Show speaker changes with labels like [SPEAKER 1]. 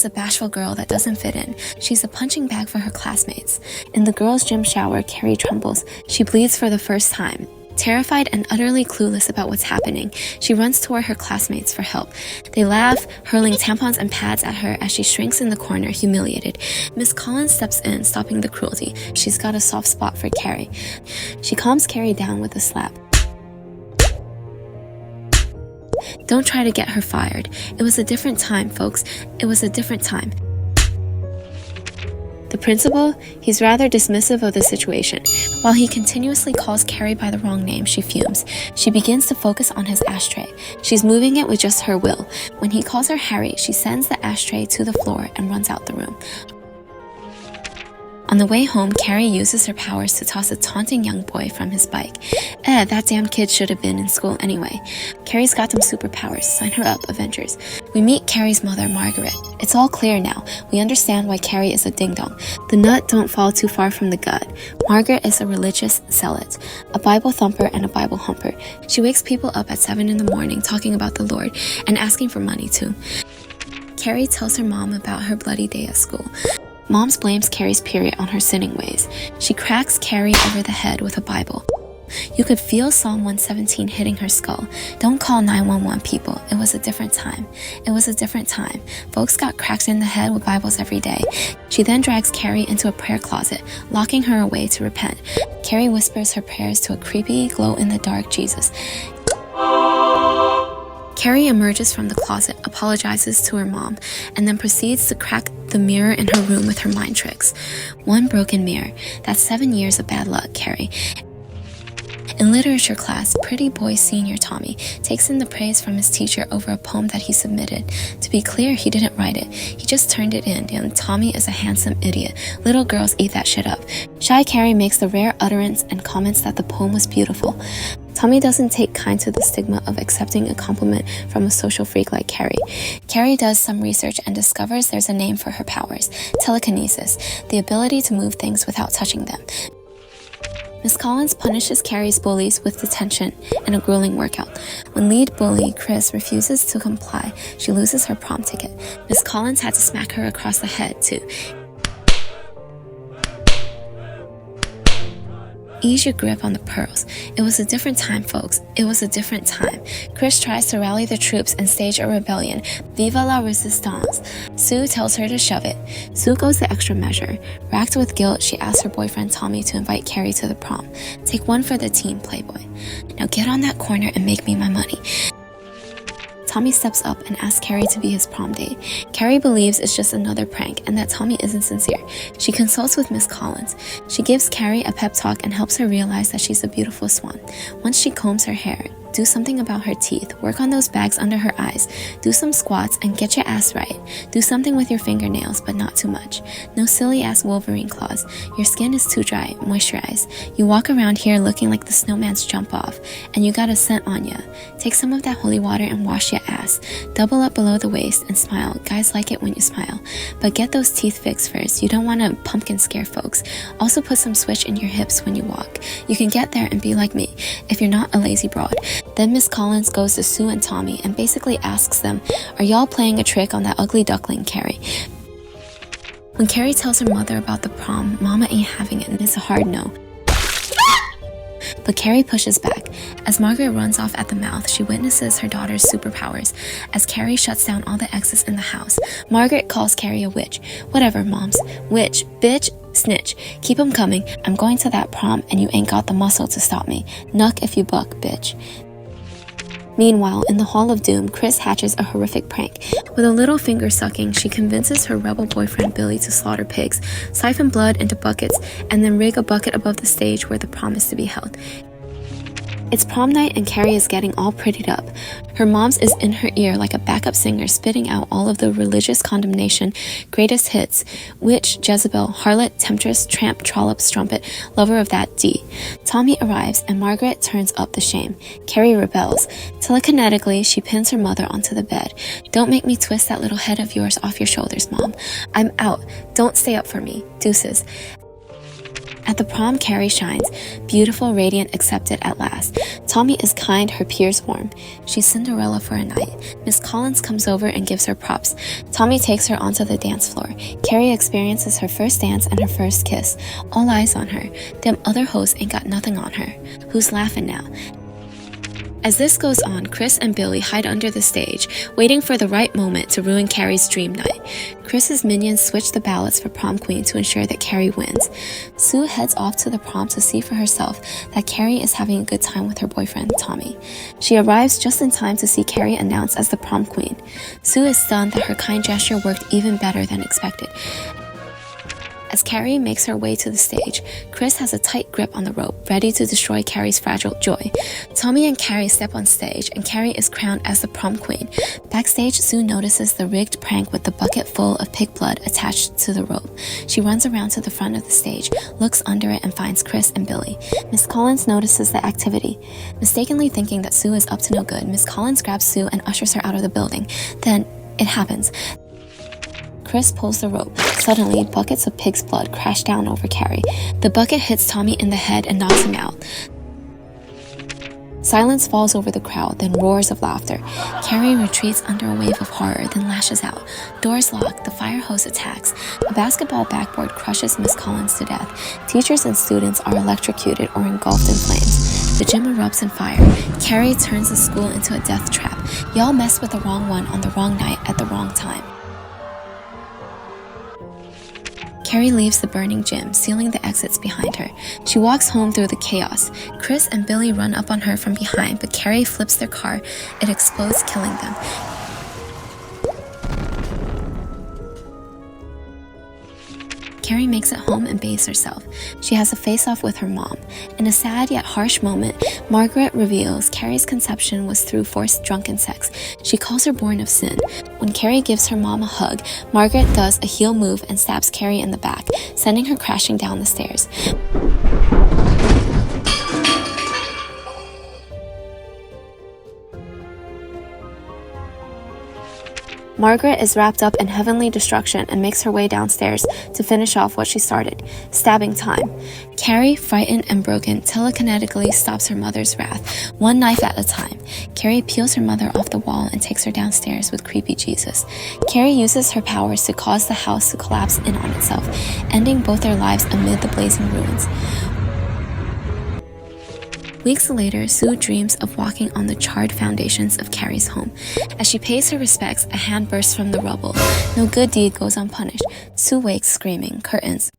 [SPEAKER 1] is a bashful girl that doesn't fit in. She's a punching bag for her classmates. In the girls' gym shower, Carrie trembles. She bleeds for the first time. Terrified and utterly clueless about what's happening, she runs toward her classmates for help. They laugh, hurling tampons and pads at her as she shrinks in the corner, humiliated. Miss Collins steps in, stopping the cruelty. She's got a soft spot for Carrie. She calms Carrie down with a slap. Don't try to get her fired. It was a different time, folks. It was a different time. The principal, he's rather dismissive of the situation. While he continuously calls Carrie by the wrong name, she fumes. She begins to focus on his ashtray. She's moving it with just her will. When he calls her Harry, she sends the ashtray to the floor and runs out the room. On the way home, Carrie uses her powers to toss a taunting young boy from his bike. That damn kid should have been in school anyway. Carrie's got them superpowers. Sign her up, Avengers. We meet Carrie's mother, Margaret. It's all clear now. We understand why Carrie is a ding-dong. The nut don't fall too far from the gut. Margaret is a religious zealot, a Bible thumper and a Bible humper. She wakes people up at 7 in the morning talking about the Lord and asking for money too. Carrie tells her mom about her bloody day at school. Moms blames Carrie's period on her sinning ways. She cracks Carrie over the head with a Bible. You could feel Psalm 117 hitting her skull. Don't call 911, people. It was a different time. It was a different time. Folks got cracked in the head with Bibles every day. She then drags Carrie into a prayer closet, locking her away to repent. Carrie whispers her prayers to a creepy, glow-in-the-dark Jesus. Carrie emerges from the closet, apologizes to her mom, and then proceeds to crack the mirror in her room with her mind tricks. One broken mirror. That's 7 years of bad luck, Carrie. In literature class, pretty boy senior Tommy takes in the praise from his teacher over a poem that he submitted. To be clear, he didn't write it. He just turned it in, and Tommy is a handsome idiot. Little girls eat that shit up. Shy Carrie makes the rare utterance and comments that the poem was beautiful. Tommy doesn't take kind to the stigma of accepting a compliment from a social freak like Carrie. Carrie does some research and discovers there's a name for her powers: telekinesis, the ability to move things without touching them. Miss Collins punishes Carrie's bullies with detention and a grueling workout. When lead bully Chris refuses to comply, she loses her prom ticket. Miss Collins had to smack her across the head too. Ease your grip on the pearls. It was a different time, folks. It was a different time. Chris tries to rally the troops and stage a rebellion. Viva la resistance. Sue tells her to shove it. Sue goes the extra measure. Racked with guilt, she asks her boyfriend Tommy to invite Carrie to the prom. Take one for the team, Playboy. Now get on that corner and make me my money. Tommy steps up and asks Carrie to be his prom date. Carrie believes it's just another prank and that Tommy isn't sincere. She consults with Miss Collins. She gives Carrie a pep talk and helps her realize that she's a beautiful swan. Once she combs her hair, do something about her teeth, work on those bags under her eyes, do some squats and get your ass right. Do something with your fingernails, but not too much. No silly ass Wolverine claws. Your skin is too dry, moisturize. You walk around here looking like the snowman's jump off, and you got a scent on ya. Take some of that holy water and wash your ass. Double up below the waist and smile. Guys like it when you smile. But get those teeth fixed first. You don't want to pumpkin scare folks. Also put some switch in your hips when you walk. You can get there and be like me, if you're not a lazy broad. Then Miss Collins goes to Sue and Tommy and basically asks them, are y'all playing a trick on that ugly duckling, Carrie? When Carrie tells her mother about the prom, Mama ain't having it and it's a hard no. But Carrie pushes back. As Margaret runs off at the mouth, she witnesses her daughter's superpowers. As Carrie shuts down all the exes in the house, Margaret calls Carrie a witch. Whatever, moms. Witch, bitch, snitch. Keep 'em coming. I'm going to that prom and you ain't got the muscle to stop me. Nuck if you buck, bitch. Meanwhile, in the Hall of Doom, Chris hatches a horrific prank. With a little finger sucking, she convinces her rebel boyfriend Billy to slaughter pigs, siphon blood into buckets, and then rig a bucket above the stage where the prom is to be held. It's prom night and Carrie is getting all prettied up. Her mom's is in her ear like a backup singer spitting out all of the religious condemnation, greatest hits, witch, Jezebel, harlot, temptress, tramp, trollop, strumpet, lover of that D. Tommy arrives and Margaret turns up the shame. Carrie rebels. Telekinetically, she pins her mother onto the bed. Don't make me twist that little head of yours off your shoulders, Mom. I'm out. Don't stay up for me. Deuces. At the prom, Carrie shines. Beautiful, radiant, accepted at last. Tommy is kind, her peers warm. She's Cinderella for a night. Miss Collins comes over and gives her props. Tommy takes her onto the dance floor. Carrie experiences her first dance and her first kiss. All eyes on her. Them other hoes ain't got nothing on her. Who's laughing now? As this goes on, Chris and Billy hide under the stage, waiting for the right moment to ruin Carrie's dream night. Chris's minions switch the ballots for prom queen to ensure that Carrie wins. Sue heads off to the prom to see for herself that Carrie is having a good time with her boyfriend, Tommy. She arrives just in time to see Carrie announced as the prom queen. Sue is stunned that her kind gesture worked even better than expected. As Carrie makes her way to the stage, Chris has a tight grip on the rope, ready to destroy Carrie's fragile joy. Tommy and Carrie step on stage, and Carrie is crowned as the prom queen. Backstage, Sue notices the rigged prank with the bucket full of pig blood attached to the rope. She runs around to the front of the stage, looks under it, and finds Chris and Billy. Miss Collins notices the activity. Mistakenly thinking that Sue is up to no good, Miss Collins grabs Sue and ushers her out of the building. Then, it happens. Chris pulls the rope. Suddenly, buckets of pig's blood crash down over Carrie. The bucket hits Tommy in the head and knocks him out. Silence falls over the crowd, then roars of laughter. Carrie retreats under a wave of horror, then lashes out. Doors lock, the fire hose attacks. A basketball backboard crushes Miss Collins to death. Teachers and students are electrocuted or engulfed in flames. The gym erupts in fire. Carrie turns the school into a death trap. Y'all messed with the wrong one on the wrong night at the wrong time. Carrie leaves the burning gym, sealing the exits behind her. She walks home through the chaos. Chris and Billy run up on her from behind, but Carrie flips their car. It explodes, killing them. Carrie makes it home and bathes herself. She has a face-off with her mom. In a sad yet harsh moment, Margaret reveals Carrie's conception was through forced drunken sex. She calls her born of sin. When Carrie gives her mom a hug, Margaret does a heel move and stabs Carrie in the back, sending her crashing down the stairs. Margaret is wrapped up in heavenly destruction and makes her way downstairs to finish off what she started, stabbing time. Carrie, frightened and broken, telekinetically stops her mother's wrath, one knife at a time. Carrie peels her mother off the wall and takes her downstairs with creepy Jesus. Carrie uses her powers to cause the house to collapse in on itself, ending both their lives amid the blazing ruins. Weeks later, Sue dreams of walking on the charred foundations of Carrie's home. As she pays her respects, a hand bursts from the rubble. No good deed goes unpunished. Sue wakes screaming, curtains.